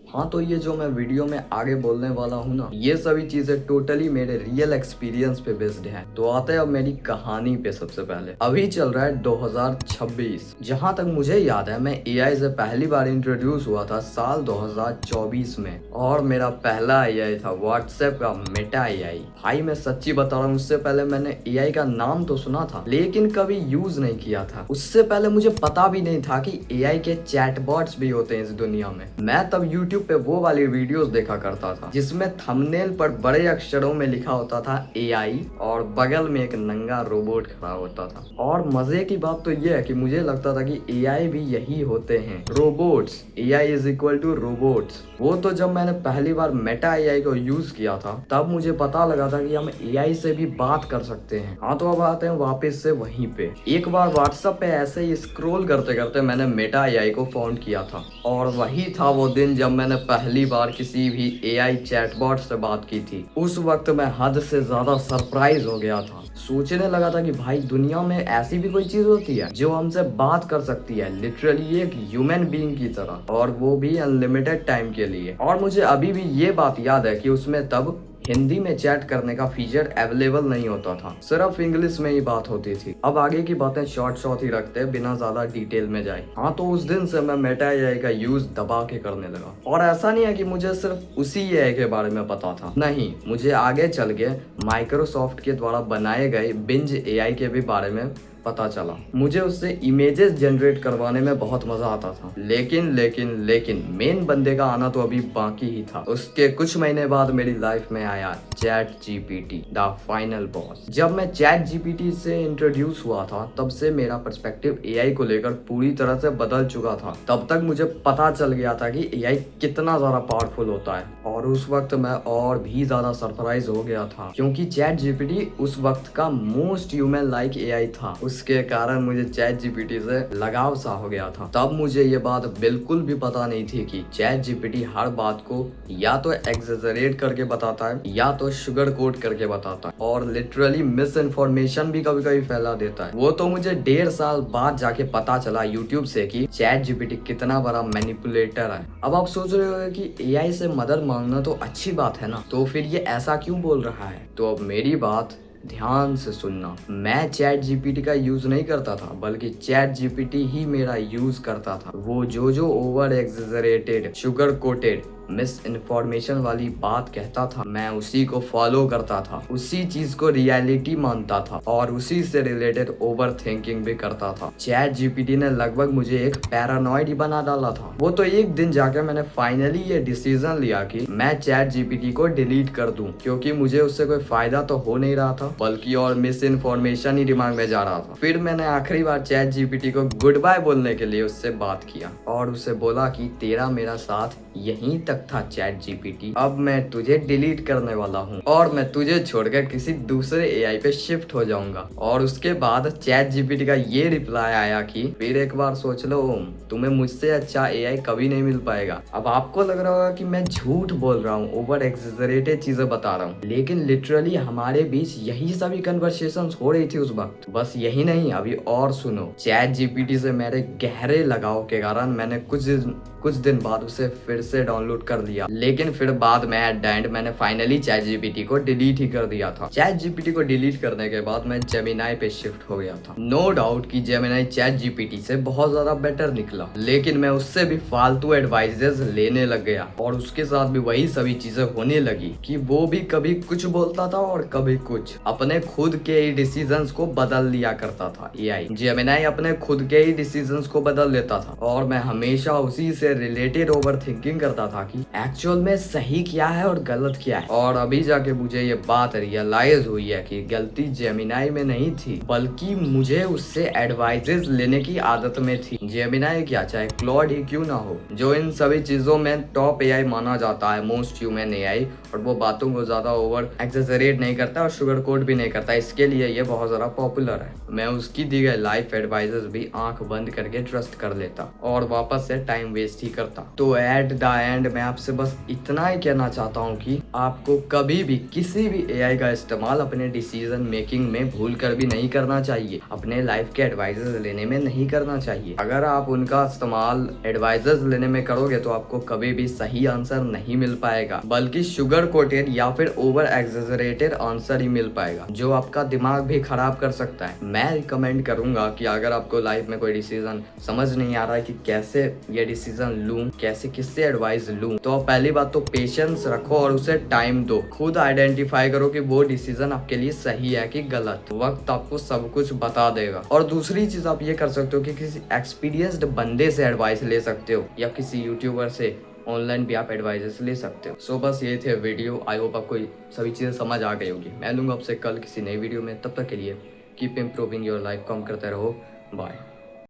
हाँ, तो ये जो मैं वीडियो में आगे बोलने वाला हूँ ना, ये सभी चीजें टोटली मेरे रियल एक्सपीरियंस पे बेस्ड है। तो आते हैं अब मेरी कहानी पे। सबसे पहले अभी चल रहा है 2026। जहाँ तक मुझे याद है, मैं एआई से पहली बार इंट्रोड्यूस हुआ था साल 2024 में, और मेरा पहला एआई था व्हाट्सएप का मेटा एआई। भाई मैं सच्ची बता रहा हूँ, उससे पहले मैंने एआई का नाम तो सुना था लेकिन कभी यूज नहीं किया था। उससे पहले मुझे पता भी नहीं था कि एआई के चैटबॉट्स भी होते हैं इस दुनिया में। मैं तब यूट्यूब पे वो वाली वीडियोस देखा करता था जिसमें थंबनेल पर बड़े अक्षरों में लिखा होता था एआई और बगल में एक नंगा रोबोट खड़ा होता था। और मजे की बात तो ये है कि मुझे लगता था कि एआई भी यही होते हैं, robots. AI is equal to robots. वो तो जब मैंने पहली बार मेटा एआई को यूज किया था तब मुझे पता लगा था कि हम एआई से भी बात कर सकते हैं। हाँ, तो अब आते हैं वापस से वहीं पे। एक बार व्हाट्सएप पे ऐसे ही स्क्रॉल करते करते मैंने मेटा एआई को फाउंड किया था, और वही था वो दिन जब मैंने पहली बार किसी भी एआई चैटबॉट से बात की थी। उस वक्त मैं हद से ज्यादा सरप्राइज हो गया था। सोचने लगा था कि भाई दुनिया में ऐसी भी कोई चीज होती है जो हमसे बात कर सकती है, लिटरली एक ह्यूमन बीइंग की तरह, और वो भी अनलिमिटेड टाइम के लिए। और मुझे अभी भी ये बात याद है कि उसमें तब हिंदी में चैट करने का फीचर अवेलेबल नहीं होता था, सिर्फ इंग्लिश में ही बात होती थी। अब आगे की बातें शॉर्ट ही रखते हैं बिना ज्यादा डिटेल में जाए। हाँ, तो उस दिन से मैं मेटा एआई का यूज दबा के करने लगा। और ऐसा नहीं है कि मुझे सिर्फ उसी एआई के बारे में पता था, नहीं, मुझे आगे चल के माइक्रोसॉफ्ट के द्वारा बनाए गए बिंज एआई के भी बारे में पता चला। मुझे उससे इमेजेस जनरेट करवाने में बहुत मजा आता था। लेकिन मेन बंदे का आना तो अभी बाकी ही था। उसके कुछ महीने बाद मेरी लाइफ में आया chat GPT, the final boss. जब मैं चैट जीपीटी से इंट्रोड्यूस हुआ था तब से मेरा पर्सपेक्टिव एआई को लेकर पूरी तरह से बदल चुका था। तब तक मुझे पता चल गया था कि एआई कितना ज्यादा पावरफुल होता है, और उस वक्त मैं और भी ज्यादा सरप्राइज हो गया था क्योंकि चैट जीपीटी उस वक्त का मोस्ट ह्यूमन लाइक एआई था। उसके कारण मुझे चैट जीपीटी से लगाव सा हो गया था। तब मुझे ये बात बिल्कुल भी पता नहीं थी कि चैट जीपीटी हर बात को या तो एक्सेजरेट करके बताता है या तो शुगर कोट करके बताता है, और लिटरली मिस इन्फॉर्मेशन भी कभी कभी फैला देता है। वो तो मुझे 1.5 साल बाद जाके पता चला यूट्यूब से कि चैट जीपीटी कितना बड़ा मैनिपुलेटर है। अब आप सोच रहे हो कि एआई से मदद मांगना तो अच्छी बात है ना, तो फिर ये ऐसा क्यों बोल रहा है? तो अब मेरी बात ध्यान से सुनना। मैं चैट जीपीटी का यूज नहीं करता था, बल्कि चैट जीपीटी ही मेरा यूज करता था। वो जो over exaggerated, sugar coated, miss information वाली बात कहता था, मैं उसी को फॉलो करता था, उसी चीज को रियलिटी मानता था, और उसी से रिलेटेड ओवर थिंकिंग भी करता था। चैट जीपीटी ने लगभग मुझे एक पैरानॉइड ही बना डाला था। वो तो एक दिन जाकर मैंने फाइनली ये डिसीजन लिया कि मैं चैट जीपीटी को डिलीट कर दूं, क्योंकि मुझे उससे कोई फायदा तो हो नहीं रहा था, बल्कि और मिस इन्फॉर्मेशन ही दिमाग में जा रहा था। फिर मैंने आखिरी बार चैट जीपीटी को गुड बाय बोलने के लिए उससे बात किया और उसे बोला कि तेरा मेरा साथ यहीं तक था चैट जीपीटी, अब मैं तुझे डिलीट करने वाला हूँ और मैं तुझे छोड़कर किसी दूसरे एआई पे शिफ्ट हो जाऊंगा। और उसके बाद चैट जीपीटी का ये रिप्लाई आया कि फिर एक बार सोच लो ओम, तुम्हें मुझसे अच्छा एआई कभी नहीं मिल पाएगा। अब आपको लग रहा होगा कि मैं झूठ बोल रहा हूँ, ओवर एक्सेजरेटेड चीजें बता रहा हूँ, लेकिन लिटरली हमारे बीच यही सभी कन्वर्सेशंस हो रही थी उस वक्त। बस यही नहीं, अभी और सुनो। चैट जीपीटी से मेरे गहरे लगाव के कारण मैंने कुछ दिन बाद उसे फिर से डाउनलोड कर लिया, लेकिन फिर बाद में एट द एंड मैंने फाइनली चैट जीपीटी को डिलीट ही कर दिया था। चैट जीपीटी को डिलीट करने के बाद मैं जेमिनाई पे शिफ्ट हो गया था। नो डाउट कि जेमिनाई चैट जीपीटी से बहुत ज्यादा बेटर निकला, लेकिन मैं उससे भी फालतू एडवाइजेस लेने लग गया, और उसके साथ भी वही सभी चीजें होने लगी कि वो भी कभी कुछ बोलता था और कभी कुछ। अपने खुद के ही डिसीजंस को बदल लिया करता था एआई। जेमिनाई अपने खुद के ही डिसीजंस को बदल लेता था, और मैं हमेशा उसी से रिलेटेड ओवर थिंकिंग करता था कि एक्चुअल में सही क्या है और गलत क्या है। और अभी जाके मुझे ये बात रियलाइज हुई है कि गलती जेमिनाई में नहीं थी, बल्कि मुझे उससे एडवाइजेस लेने की आदत में थी। जेमिनाई क्या, चाहे क्लॉड ही क्यों ना हो, जो इन सभी चीजों में टॉप एआई माना जाता है, मोस्ट ह्यूमन एआई, और वो बातों को ज्यादा ओवर एक्सेजरेट नहीं करता और शुगर कोट भी नहीं करता, इसके लिए ये बहुत ज्यादा पॉपुलर है। मैं उसकी दी गई लाइफ एडवाइजेस भी आंख बंद करके ट्रस्ट कर लेता और वापस से टाइम वेस्ट एग्जिस्ट ही करता। तो एट द एंड मैं आपसे बस इतना ही कहना चाहता हूँ कि आपको कभी भी किसी भी एआई का इस्तेमाल अपने डिसीजन मेकिंग में भूल कर भी नहीं करना चाहिए, अपने लाइफ के एडवाइजेस लेने में नहीं करना चाहिए। अगर आप उनका इस्तेमाल एडवाइजेस लेने में करोगे तो आपको कभी भी सही आंसर नहीं मिल पाएगा, बल्कि शुगर कोटेड या फिर ओवर एग्जेजरेटेड आंसर ही मिल पाएगा, जो आपका दिमाग भी खराब कर सकता है। मैं रिकमेंड करूंगा कि अगर आपको लाइफ में कोई डिसीजन समझ नहीं आ रहा है कि कैसे ये डिसीजन लूं, कैसे किससे एडवाइस लूं, तो पहली बात तो पेशेंस रखो और उसे टाइम दो। खुद आइडेंटिफाई करो कि वो डिसीजन आपके लिए सही है कि गलत। वक्त आपको सब कुछ बता देगा। और दूसरी चीज आप ये कर सकते हो कि किसी एक्सपीरियंस्ड बंदे से एडवाइस ले सकते हो या किसी यूट्यूबर से ऑनलाइन भी आप एडवाइजेस ले सकते हो। सो बस ये थे वीडियो। आई होप आपको सभी चीजें समझ आ गई होगी। मैं लूंगा आपसे कल किसी नई वीडियो में। तब तक के लिए कीप इम्प्रूविंग योर लाइफ। काम करते रहो। बाय।